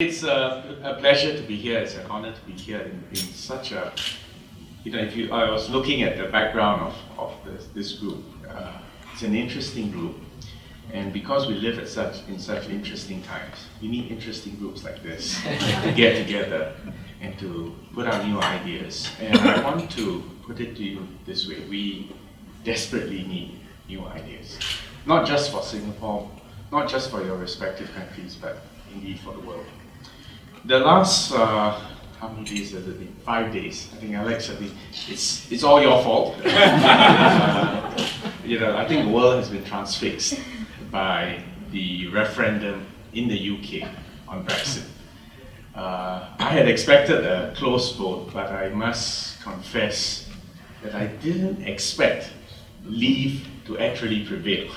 It's a pleasure to be here. It's an honor to be here in such a, I was looking at the background of this group. It's an interesting group. And because we live in such interesting times, we need interesting groups like this to get together and to put out new ideas. And I want to put it to you this way. We desperately need new ideas. Not just for Singapore, not just for your respective countries, but indeed for the world. The last, how many days has it been? 5 days. I think Alex, it's all your fault. I think the world has been transfixed by the referendum in the UK on Brexit. I had expected a close vote, but I must confess that I didn't expect Leave to actually prevail.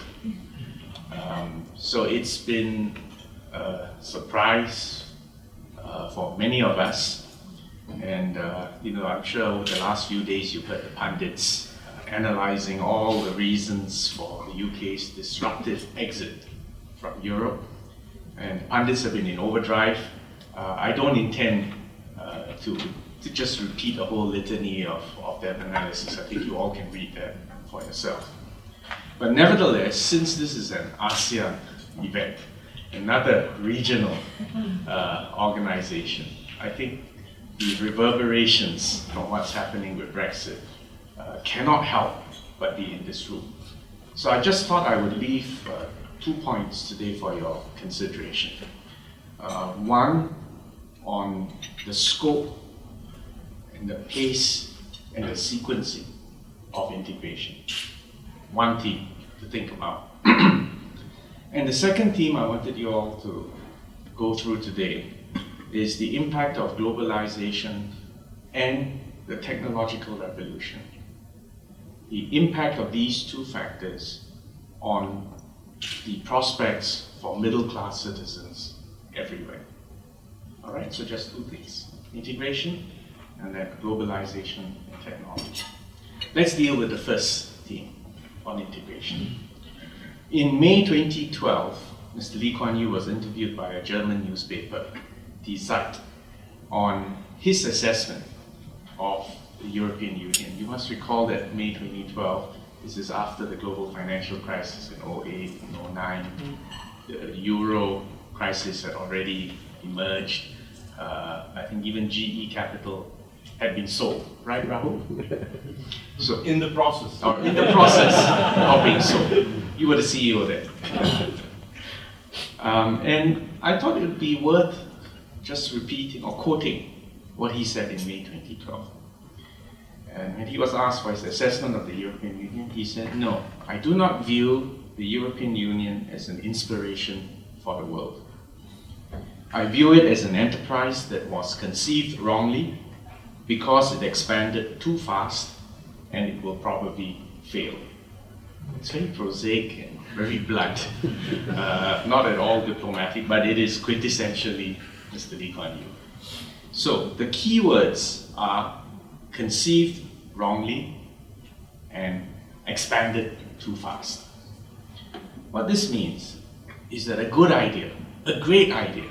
So it's been a surprise for many of us, and I'm sure over the last few days you've heard the pundits analyzing all the reasons for the UK's disruptive exit from Europe, and pundits have been in overdrive. I don't intend to just repeat a whole litany of that analysis. I think you all can read that for yourself. But nevertheless, since this is an ASEAN event, another regional organization, I think the reverberations from what's happening with Brexit cannot help but be in this room. So I just thought I would leave 2 points today for your consideration. One, on the scope and the pace and the sequencing of integration. One theme to think about. And the second theme I wanted you all to go through today is the impact of globalization and the technological revolution. The impact of these two factors on the prospects for middle-class citizens everywhere. All right, so just 2 things: integration and then globalization and technology. Let's deal with the first theme on integration. In May 2012, Mr. Lee Kuan Yew was interviewed by a German newspaper, Die Zeit, on his assessment of the European Union. You must recall that May 2012, this is after the global financial crisis in 2008 and 2009. The euro crisis had already emerged. I think even GE Capital had been sold, right, Rahul? So in the process. Or in the process of being sold. You were the CEO then. And I thought it would be worth just repeating or quoting what he said in May 2012. And when he was asked for his assessment of the European Union, he said, "No, I do not view the European Union as an inspiration for the world. I view it as an enterprise that was conceived wrongly because it expanded too fast and it will probably fail." It's very prosaic and very blunt, not at all diplomatic, but it is quintessentially Mr. Lee Kuan Yew. So the key words are conceived wrongly and expanded too fast. What this means is that a good idea, a great idea,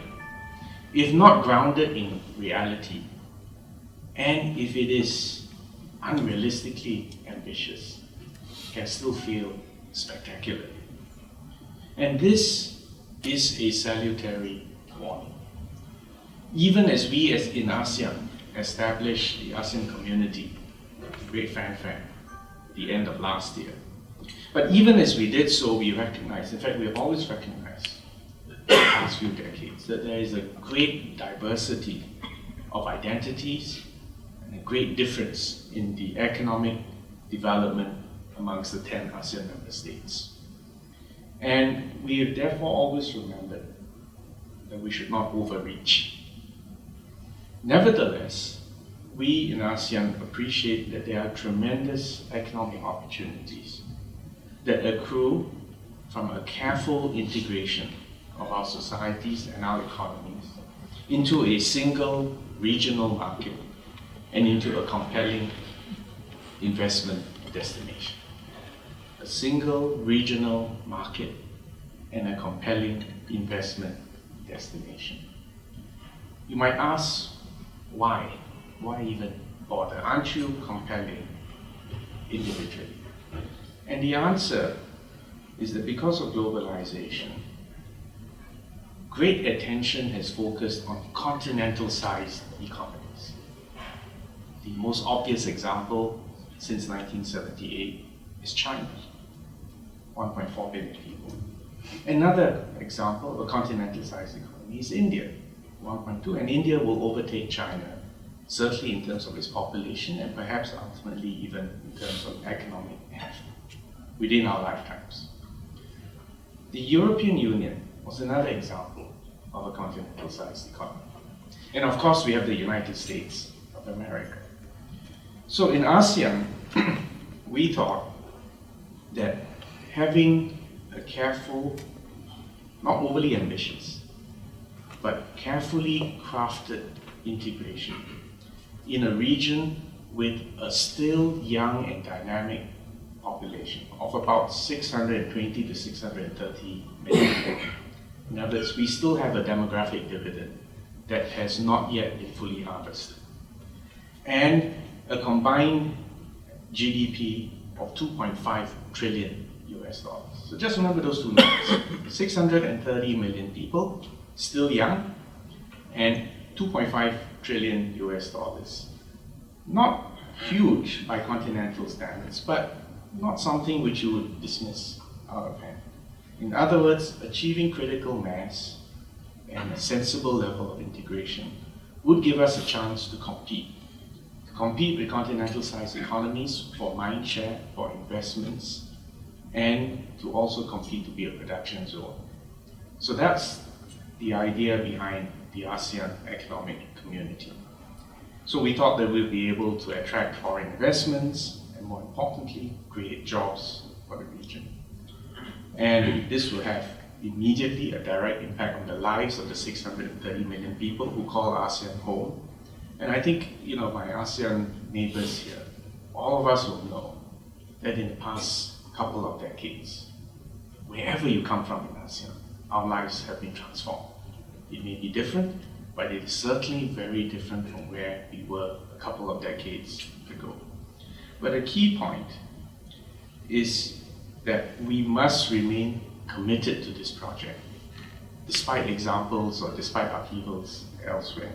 if not grounded in reality, and if it is unrealistically ambitious, can still feel spectacular. And this is a salutary warning. Even as we in ASEAN established the ASEAN community, great fanfare, at the end of last year. But even as we did so, we recognized, in fact we have always recognized in the past few decades, that there is a great diversity of identities and a great difference in the economic development amongst the 10 ASEAN member states. And we have therefore always remembered that we should not overreach. Nevertheless, we in ASEAN appreciate that there are tremendous economic opportunities that accrue from a careful integration of our societies and our economies into a single regional market and into a compelling investment destination. A single regional market and a compelling investment destination. You might ask, why? Why even bother? Aren't you compelling individually? And the answer is that because of globalization, great attention has focused on continental-sized economies. The most obvious example since 1978 is China, 1.4 billion people. Another example of a continental-sized economy is India, 1.2, and India will overtake China, certainly in terms of its population and perhaps ultimately even in terms of economic heft within our lifetimes. The European Union was another example of a continental-sized economy. And of course, we have the United States of America. So in ASEAN, we thought that having a careful, not overly ambitious, but carefully crafted integration in a region with a still young and dynamic population of about 620 to 630 million people. In other words, we still have a demographic dividend that has not yet been fully harvested. And a combined GDP of 2.5 trillion US dollars. So just remember those two numbers. 630 million people, still young, and 2.5 trillion US dollars. Not huge by continental standards, but not something which you would dismiss out of hand. In other words, achieving critical mass and a sensible level of integration would give us a chance to compete with continental-sized economies for mind share, for investments, and to also compete to be a production zone. So that's the idea behind the ASEAN Economic Community. So we thought that we'll be able to attract foreign investments and, more importantly, create jobs for the region. And this will have immediately a direct impact on the lives of the 630 million people who call ASEAN home. And I think, my ASEAN neighbors here, all of us will know that in the past couple of decades, wherever you come from in ASEAN, our lives have been transformed. It may be different, but it is certainly very different from where we were a couple of decades ago. But a key point is that we must remain committed to this project, despite examples or despite upheavals elsewhere.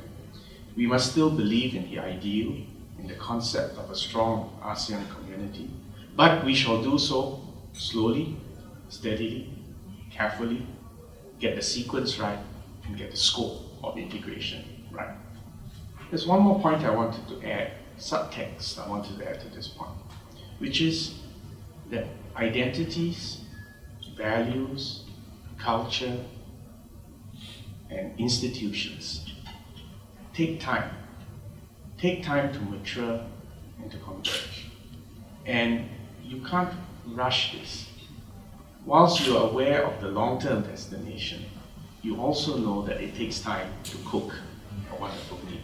We must still believe in the ideal, in the concept of a strong ASEAN community, but we shall do so slowly, steadily, carefully, get the sequence right, and get the scope of integration right. There's one more point I wanted to add, subtext I wanted to add to this point, which is that identities, values, culture, and institutions take time to mature and to converge. And you can't rush this. Whilst you are aware of the long-term destination, you also know that it takes time to cook a wonderful meal.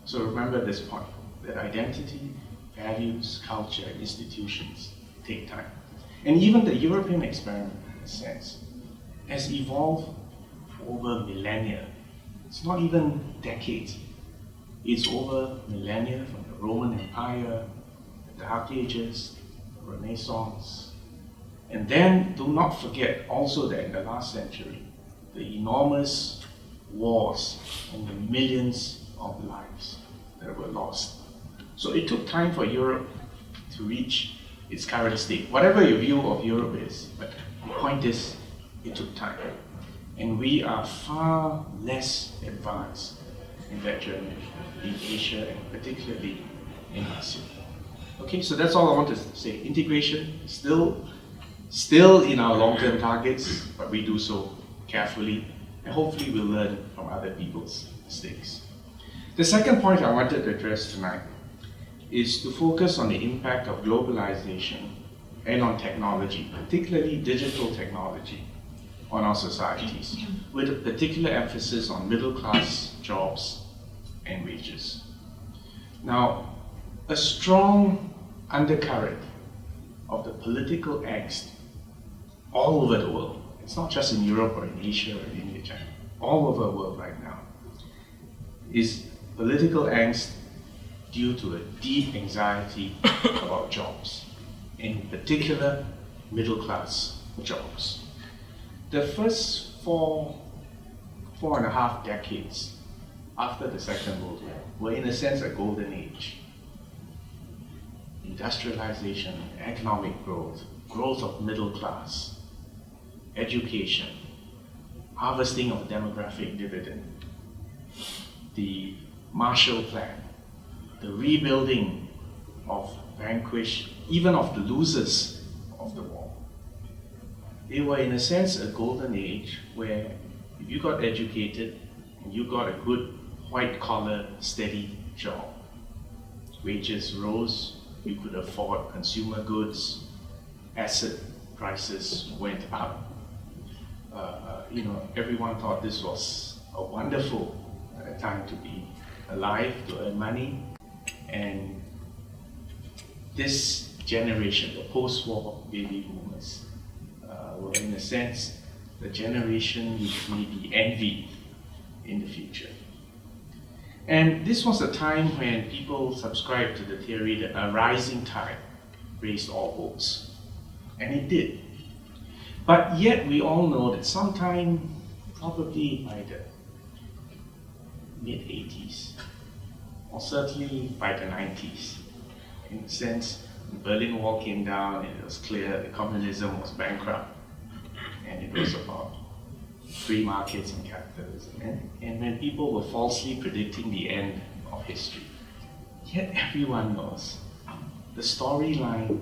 So remember this point, that identity, values, culture, and institutions take time. And even the European experiment, in a sense, has evolved over millennia. It's not even decades. It's over millennia, from the Roman Empire, the Dark Ages, the Renaissance. And then do not forget also that in the last century, the enormous wars and the millions of lives that were lost. So it took time for Europe to reach its current state. Whatever your view of Europe is, but the point is, it took time. And we are far less advanced in that journey in Asia and particularly in ASEAN. Okay, so that's all I wanted to say. Integration is still in our long-term targets, but we do so carefully, and hopefully we'll learn from other people's mistakes. The second point I wanted to address tonight is to focus on the impact of globalization and on technology, particularly digital technology, on our societies, with a particular emphasis on middle-class jobs and wages. Now, a strong undercurrent of the political angst all over the world, it's not just in Europe or in Asia or in India, China, all over the world right now, is political angst due to a deep anxiety about jobs, in particular middle-class jobs. The first four and a half decades after the Second World War were in a sense a golden age. Industrialization, economic growth, growth of middle class, education, harvesting of demographic dividend, the Marshall Plan, the rebuilding of vanquished, even of the losers of the war. They were in a sense a golden age where if you got educated and you got a good white-collar, steady job, wages rose, you could afford consumer goods, asset prices went up. Everyone thought this was a wonderful time to be alive, to earn money. And this generation, the post-war baby boomers, were in a sense the generation which may be envied in the future. And this was a time when people subscribed to the theory that a rising tide raised all boats. And it did. But yet we all know that sometime, probably by the mid-80s, or certainly by the 90s, in a sense, the Berlin Wall came down and it was clear that communism was bankrupt. And it was about free markets and capitalism. And when people were falsely predicting the end of history, yet everyone knows the storyline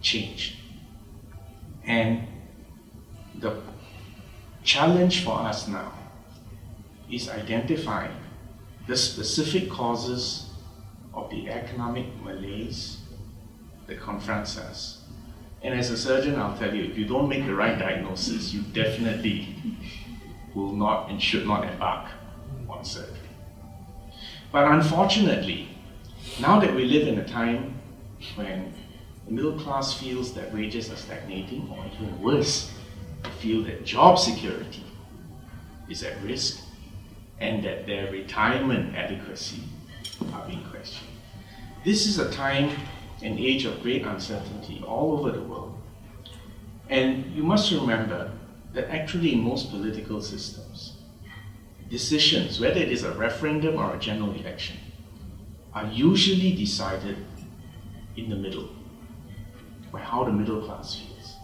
changed. And the challenge for us now is identifying the specific causes of the economic malaise that confronts us. And as a surgeon, I'll tell you, if you don't make the right diagnosis, you definitely will not and should not embark on surgery. But unfortunately, now that we live in a time when the middle class feels that wages are stagnating, or even worse, they feel that job security is at risk and that their retirement adequacy are being questioned. This is a time, an age of great uncertainty all over the world. And you must remember that actually in most political systems, decisions, whether it is a referendum or a general election, are usually decided in the middle, by how the middle class feels.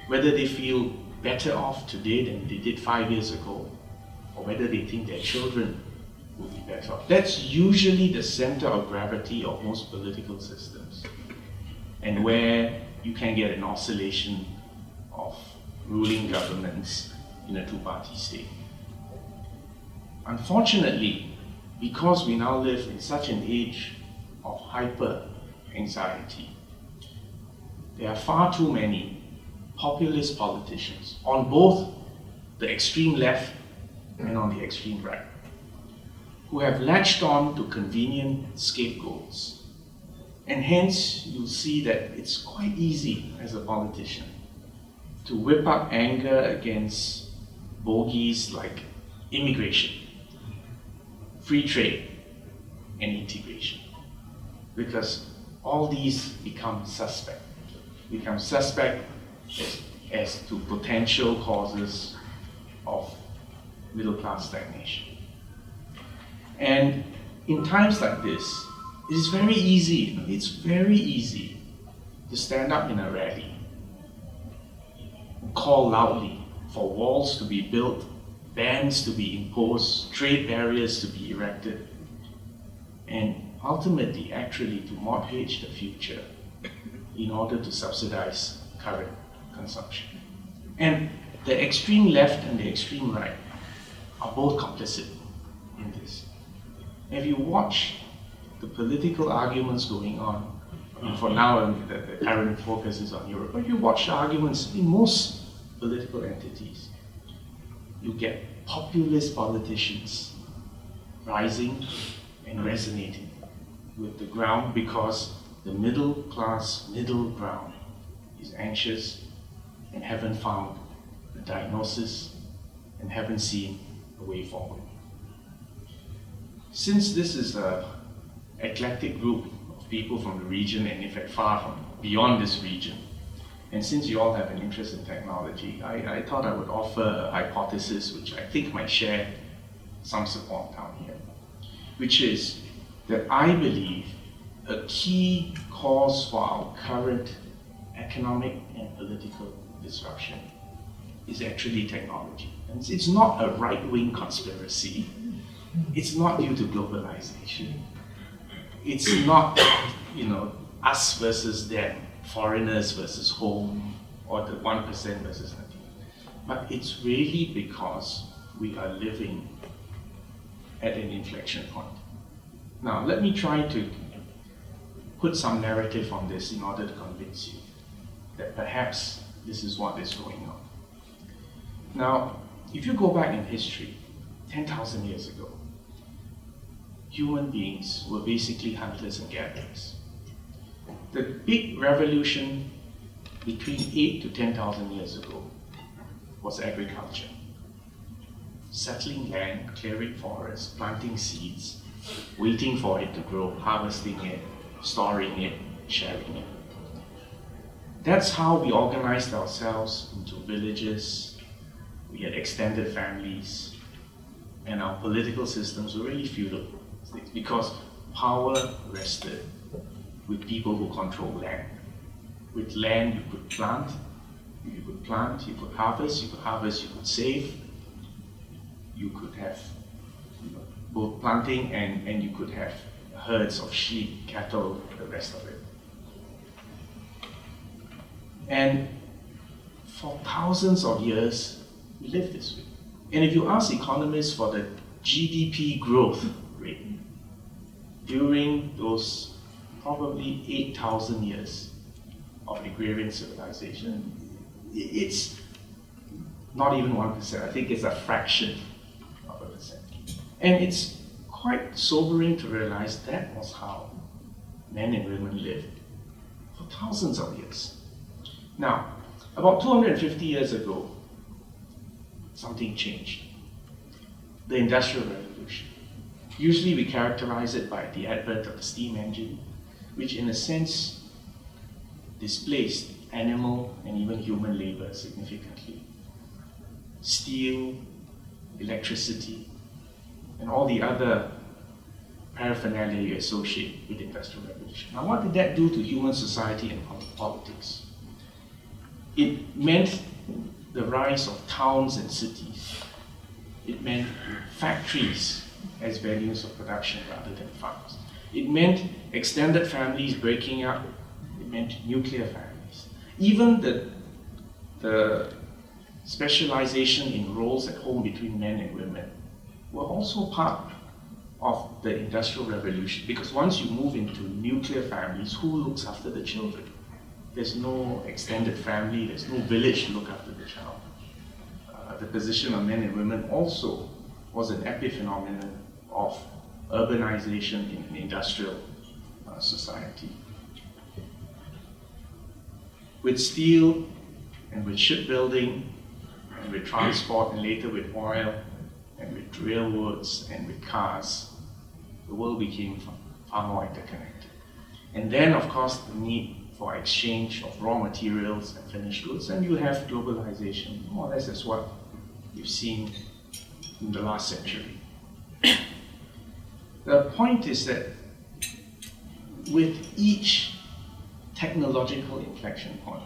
Whether they feel better off today than they did 5 years ago, or whether they think their children will be better off. That's usually the center of gravity of most political systems, and where you can get an oscillation of ruling governments in a two-party state. Unfortunately, because we now live in such an age of hyper-anxiety, there are far too many populist politicians on both the extreme left and on the extreme right, who have latched on to convenient scapegoats. And hence, you'll see that it's quite easy as a politician to whip up anger against bogeys like immigration, free trade, and integration. Because all these become suspect as to potential causes of middle class stagnation. And in times like this, it's very easy to stand up in a rally, call loudly for walls to be built, bans to be imposed, trade barriers to be erected, and ultimately actually to mortgage the future in order to subsidize current consumption. And the extreme left and the extreme right are both complicit in this. If you watch the political arguments going on, for now the current focus is on Europe, but if you watch the arguments in most political entities, you get populist politicians rising and resonating with the ground because the middle ground is anxious and haven't found a diagnosis and haven't seen a way forward. since this is an eclectic group of people from the region, and in fact far from beyond this region, and since you all have an interest in technology, I thought I would offer a hypothesis which I think might share some support down here, which is that I believe a key cause for our current economic and political disruption is actually technology. And it's not a right-wing conspiracy. It's not due to globalization. It's not, us versus them, foreigners versus home, or the 1% versus nothing. But it's really because we are living at an inflection point. Now, let me try to put some narrative on this in order to convince you that perhaps this is what is going on. Now, if you go back in history, 10,000 years ago, human beings were basically hunters and gatherers. The big revolution between 8 to 10,000 years ago was agriculture. Settling land, clearing forests, planting seeds, waiting for it to grow, harvesting it, storing it, sharing it. That's how we organized ourselves into villages. We had extended families, and our political systems were really feudal because power rested with people who control land. With land, you could plant, you could harvest, you could save, you could have both planting and you could have herds of sheep, cattle, the rest of it. And for thousands of years, we lived this way. And if you ask economists for the GDP growth rate during those probably 8,000 years of agrarian civilization, it's not even 1%. I think it's a fraction of a percent. And it's quite sobering to realize that was how men and women lived for thousands of years. Now, about 250 years ago, something changed. The Industrial Revolution. Usually we characterize it by the advent of the steam engine, which in a sense displaced animal and even human labor significantly. Steel, electricity, and all the other paraphernalia you associate with the Industrial Revolution. Now, what did that do to human society and politics? It meant the rise of towns and cities. It meant factories as venues of production rather than farms. It meant extended families breaking up. It meant nuclear families. Even the specialization in roles at home between men and women were also part of the Industrial Revolution, because once you move into nuclear families, who looks after the children? There's no extended family, there's no village to look after the child. The position of men and women also was an epiphenomenon of urbanization in an industrial society. With steel and with shipbuilding and with transport and later with oil and with railroads and with cars, the world became far more interconnected. And then, of course, the need for exchange of raw materials and finished goods, and you have globalization. More or less that's what you've seen in the last century. The point is that with each technological inflection point,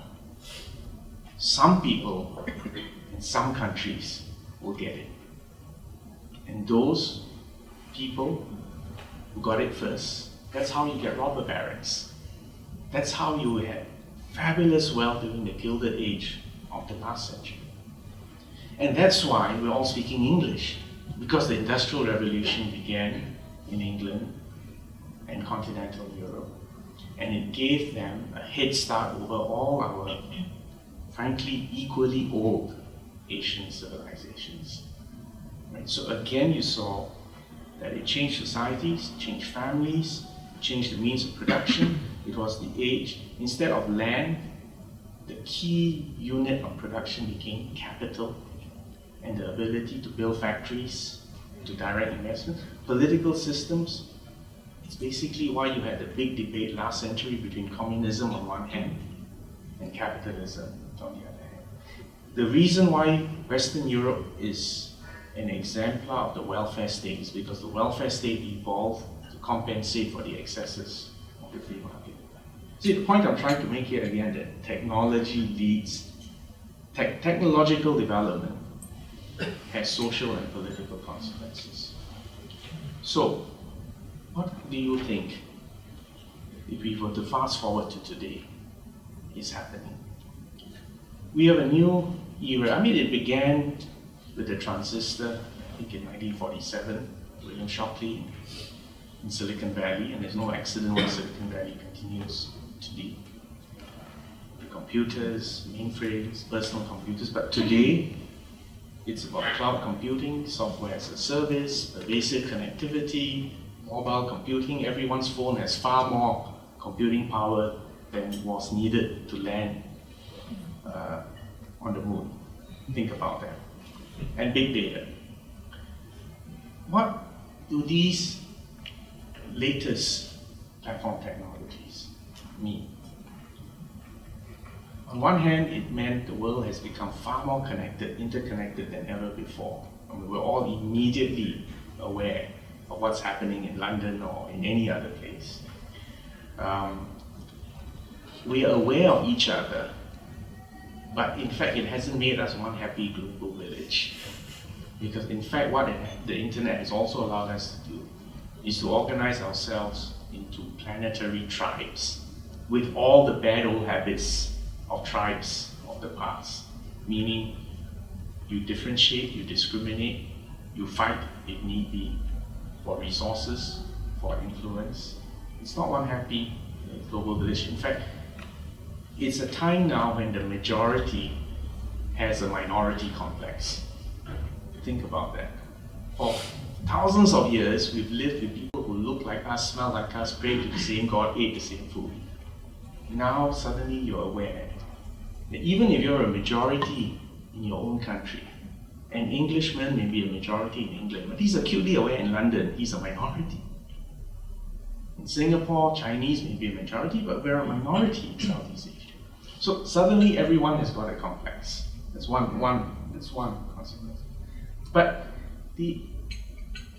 some people in some countries will get it. And those people who got it first, that's how you get robber barons. That's how you had fabulous wealth during the Gilded Age of the last century. And that's why we're all speaking English, because the Industrial Revolution began in England and continental Europe, and it gave them a head start over all our, frankly, equally old Asian civilizations. Right? So again, you saw that it changed societies, changed families, changed the means of production. It was the age, instead of land, the key unit of production became capital and the ability to build factories, to direct investment. political systems, it's basically why you had the big debate last century between communism on one hand and capitalism on the other hand. The reason why Western Europe is an exemplar of the welfare state is because the welfare state evolved to compensate for the excesses of the free market. See, the point I'm trying to make here again, that technology leads, technological development has social and political consequences. So, what do you think, if we were to fast forward to today, is happening? We have a new era. I mean, it began with the transistor, I think in 1947, William Shockley in Silicon Valley, and there's no accident why Silicon Valley continues to be. The computers, mainframes, personal computers, but today, it's about cloud computing, software as a service, basic connectivity, mobile computing. Everyone's phone has far more computing power than was needed to land on the moon. Think about that. And big data. What do these latest platform technologies mean? On one hand, it meant the world has become far more connected, interconnected than ever before. And we're all immediately aware of what's happening in London or in any other place. We are aware of each other, but in fact, it hasn't made us one happy global village. Because in fact, what the internet has also allowed us to do is to organize ourselves into planetary tribes with all the bad old habits of tribes of the past. Meaning, you differentiate, you discriminate, you fight if need be for resources, for influence. It's not one happy global village. In fact, it's a time now when the majority has a minority complex. Think about that. For thousands of years, we've lived with people who look like us, smell like us, pray to the same God, ate the same food. Now, suddenly you're aware that even if you're a majority in your own country, an Englishman may be a majority in England, but he's acutely aware in London, he's a minority. In Singapore, Chinese may be a majority, but we're a minority in Southeast Asia. So suddenly everyone has got a complex. That's one consequence. But the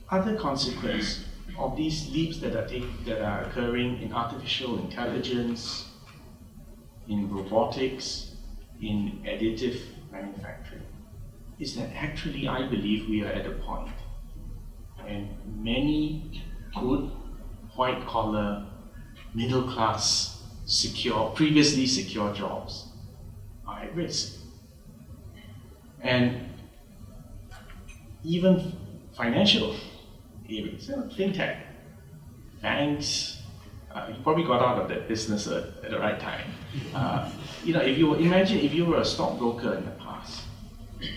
other consequence of these leaps that are occurring in artificial intelligence, in robotics, in additive manufacturing, is that actually I believe we are at a point when many good, white-collar, middle-class, previously secure jobs are at risk. And even financial areas, fintech, banks, you probably got out of that business at the right time. If you were a stockbroker in the past,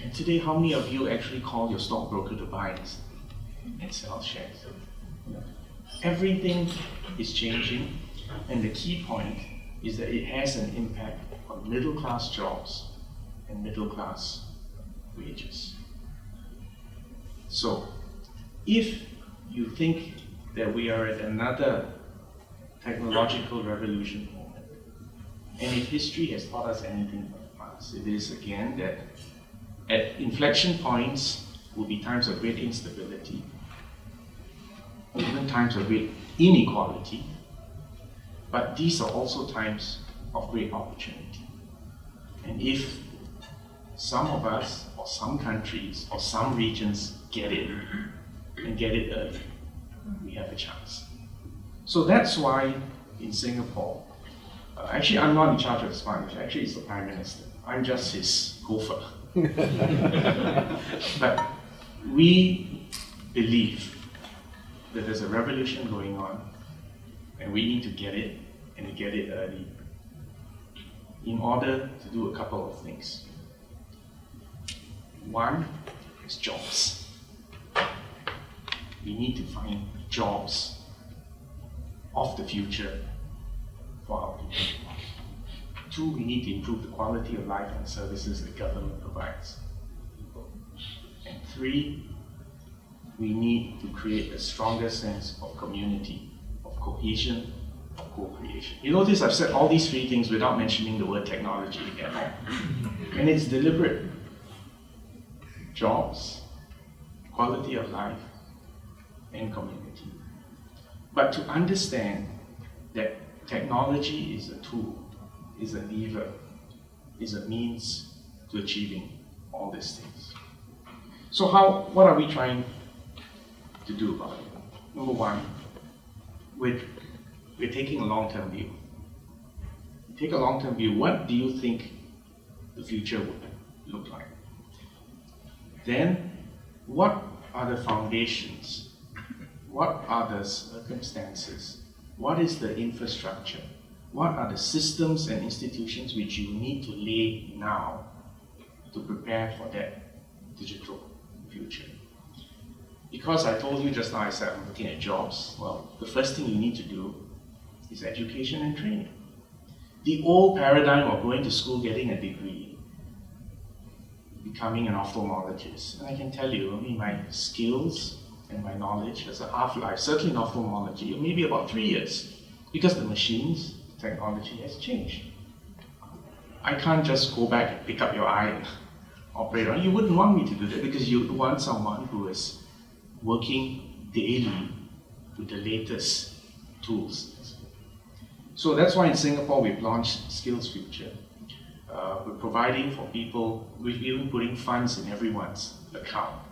and today how many of you actually call your stockbroker to buy and sell shares? Everything is changing, and the key point is that it has an impact on middle-class jobs and middle-class wages. So, if you think that we are at another technological revolution moment, and if history has taught us anything from the past, it is again that at inflection points will be times of great instability, even times of great inequality, but these are also times of great opportunity. And if some of us, or some countries, or some regions get it, and get it early, we have a chance. So that's why in Singapore, actually I'm not in charge of Spanish, actually it's the Prime Minister. I'm just his gopher. But we believe that there's a revolution going on, and we need to get it, and to get it early, in order to do a couple of things. One is jobs. We need to find jobs of the future for our people. Two, we need to improve the quality of life and services the government provides. And three, we need to create a stronger sense of community, of cohesion, of co-creation. You notice I've said all these three things without mentioning the word technology again. And it's deliberate. Jobs, quality of life, and community. But to understand that technology is a tool, is a lever, is a means to achieving all these things. So what are we trying to do about it? Number one, we're taking a long-term view. Take a long-term view. What do you think the future would look like? Then, what are the foundations? What are the circumstances? What is the infrastructure? What are the systems and institutions which you need to lay now to prepare for that digital future? Because I told you just now, I said I'm looking at jobs. Well, the first thing you need to do is education and training. The old paradigm of going to school, getting a degree, becoming an ophthalmologist. And I can tell you, my skills and my knowledge has a half-life, certainly in ophthalmology, maybe about 3 years, because the machines, technology has changed. I can't just go back and pick up your eye and operate on it. You wouldn't want me to do that because you would want someone who is working daily with the latest tools. So that's why in Singapore we've launched Skills Future. We're providing for people, we're even putting funds in everyone's account.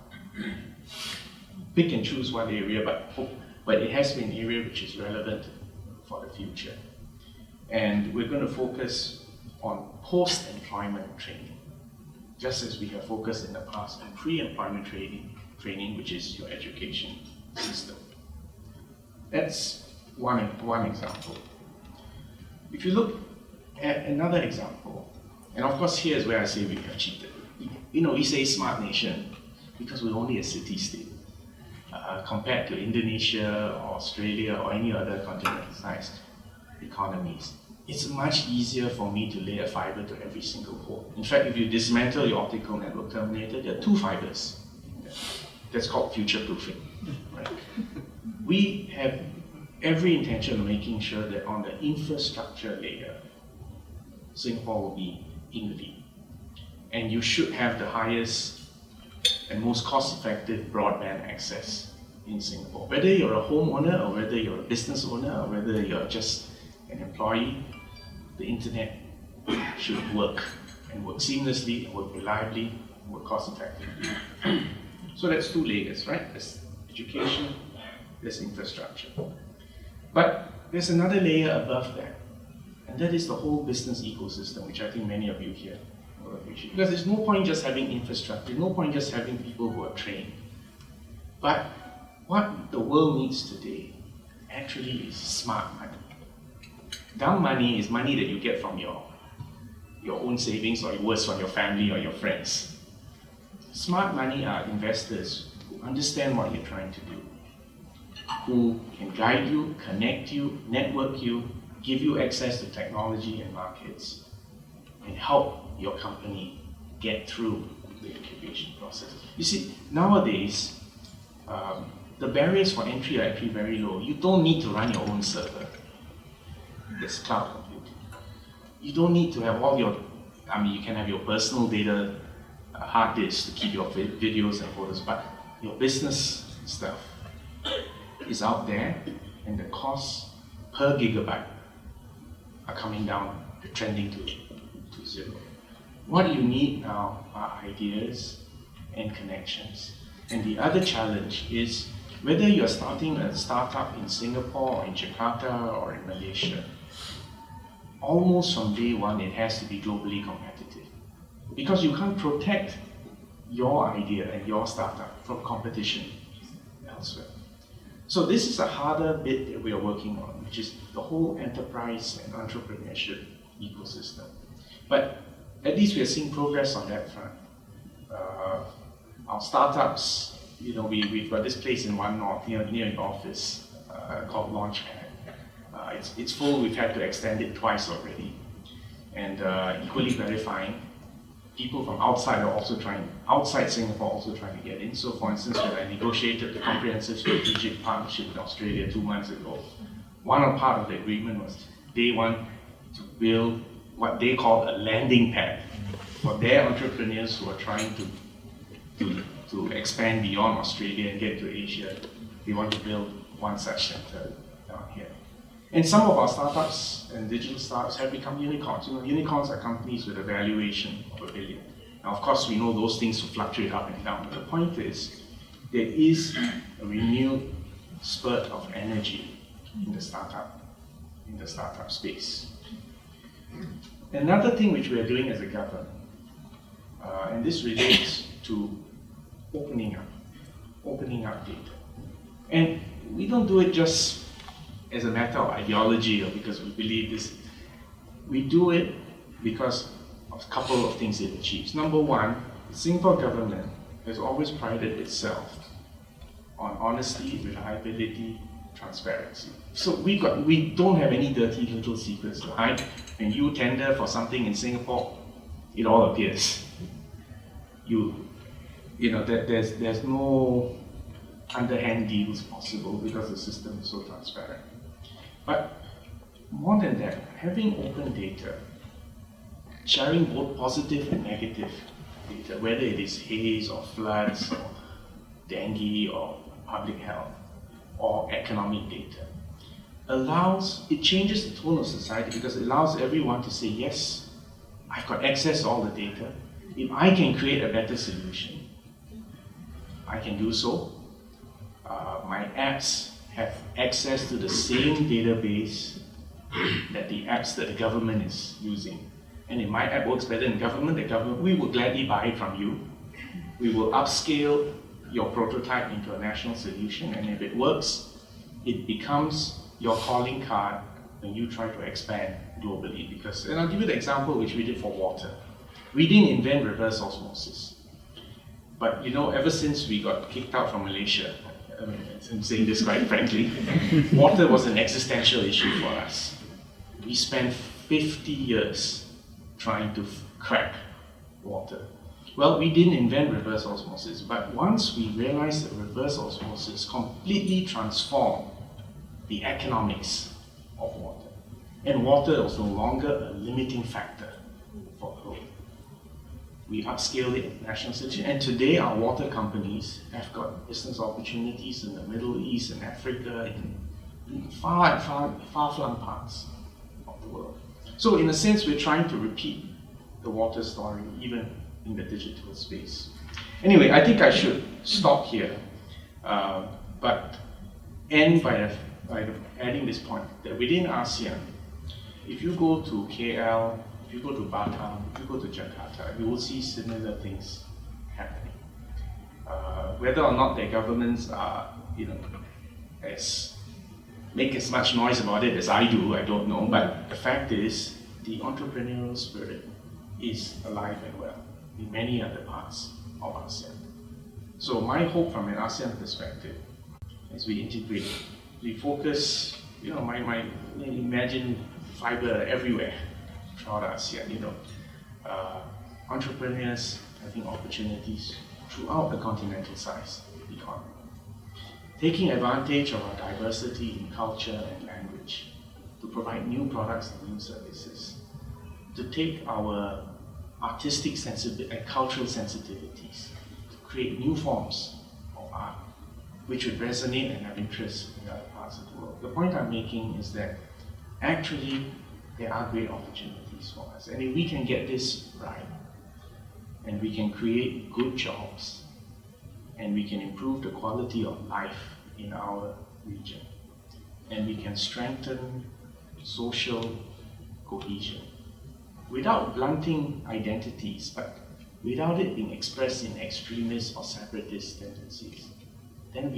Pick and choose one area, but it has to be an area which is relevant for the future. And we're going to focus on post-employment training, just as we have focused in the past on pre-employment training, which is your education system. That's one example. If you look at another example, and of course here's where I say we have cheated. We say smart nation because we're only a city-state compared to Indonesia or Australia or any other continent-sized economies. It's much easier for me to lay a fiber to every single pole. In fact, if you dismantle your optical network terminator, there are 2 fibers. That's called future-proofing. Right? We have every intention of making sure that on the infrastructure layer, Singapore will be in the lead. And you should have the highest and most cost-effective broadband access in Singapore. Whether you're a homeowner or whether you're a business owner or whether you're just an employee, the internet should work and work seamlessly, and work reliably, and work cost-effectively. So that's 2 layers, right? There's education, there's infrastructure. But there's another layer above that, and that is the whole business ecosystem, which I think many of you here will appreciate. Because there's no point just having infrastructure, no point just having people who are trained. But what the world needs today actually is smart money. Dumb money is money that you get from your own savings, or worse, from your family or your friends. Smart money are investors who understand what you're trying to do, who can guide you, connect you, network you, give you access to technology and markets, and help your company get through the incubation process. You see, nowadays, the barriers for entry are actually very low. You don't need to run your own server. There's cloud computing. You don't need to have all your, you can have your personal data hard disk to keep your videos and photos, but your business stuff is out there, and the costs per gigabyte are coming down, trending to 0. What you need now are ideas and connections. And the other challenge is whether you're starting a startup in Singapore or in Jakarta or in Malaysia, almost from day one it has to be globally competitive. Because you can't protect your idea and your startup from competition elsewhere. So this is a harder bit that we are working on, which is the whole enterprise and entrepreneurship ecosystem. But at least we are seeing progress on that front. Our startups, we've got this place in One North near your office called Launchpad. It's full. We've had to extend it twice already. And equally gratifying, people from outside Singapore also trying to get in. So for instance, when I negotiated the comprehensive strategic partnership with Australia 2 months ago, one part of the agreement was they want to build what they call a landing pad for their entrepreneurs who are trying to expand beyond Australia and get to Asia. They want to build one such center down here. And some of our startups and digital startups have become unicorns. Unicorns are companies with a valuation of $1 billion. Now, of course, we know those things will fluctuate up and down. But the point is, there is a renewed spurt of energy in the startup space. Another thing which we are doing as a government, and this relates to opening up data. And we don't do it just as a matter of ideology or because we believe this. We do it because of a couple of things it achieves. Number one, the Singapore government has always prided itself on honesty, reliability, transparency. So we don't have any dirty little secrets to hide. When you tender for something in Singapore, it all appears. There's no underhand deals possible because the system is so transparent. But more than that, having open data, sharing both positive and negative data, whether it is haze or floods or dengue or public health or economic data, it changes the tone of society because it allows everyone to say, yes, I've got access to all the data. If I can create a better solution, I can do so. My apps have access to the same database that the apps that the government is using. And if my app works better than the government, we will gladly buy it from you. We will upscale your prototype into a national solution, and if it works, it becomes your calling card when you try to expand globally. And I'll give you the example which we did for water. We didn't invent reverse osmosis. But ever since we got kicked out from Malaysia, I'm saying this quite frankly, water was an existential issue for us. We spent 50 years trying to crack water. Well, we didn't invent reverse osmosis, but once we realized that reverse osmosis completely transformed the economics of water, and water was no longer a limiting factor for growth. We upscaled it at national solution, and today our water companies have got business opportunities in the Middle East and Africa, in far-flung parts of the world. So in a sense, we're trying to repeat the water story, even in the digital space. Anyway, I think I should stop here, but end by adding this point, that within ASEAN, if you go to KL, if you go to Batam, if you go to Jakarta, you will see similar things happening. Whether or not their governments are, make as much noise about it as I do, I don't know. But the fact is, the entrepreneurial spirit is alive and well in many other parts of ASEAN. So my hope from an ASEAN perspective, as we integrate, we focus, imagine fiber everywhere throughout ASEAN, entrepreneurs having opportunities throughout the continental size economy. Taking advantage of our diversity in culture and language to provide new products and new services, to take our artistic and cultural sensitivities, to create new forms of art which would resonate and have interest in other parts of the world. The point I'm making is that actually there are great opportunities for us, and if we can get this right, and we can create good jobs, and we can improve the quality of life in our region, and we can strengthen social cohesion without blunting identities, but without it being expressed in extremist or separatist tendencies, then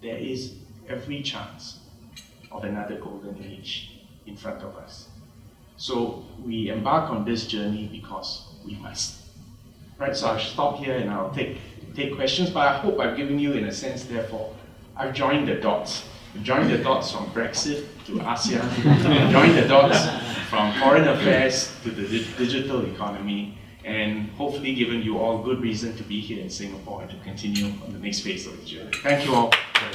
there is every chance of another golden age in front of us. So we embark on this journey because we must. Right, so I'll stop here and I'll take questions, but I hope I've given you, in a sense, therefore, I've joined the dots. I've joined the dots from Brexit to ASEAN, I've joined the dots from foreign affairs to the digital economy, and hopefully given you all good reason to be here in Singapore and to continue on the next phase of the journey. Thank you all very much.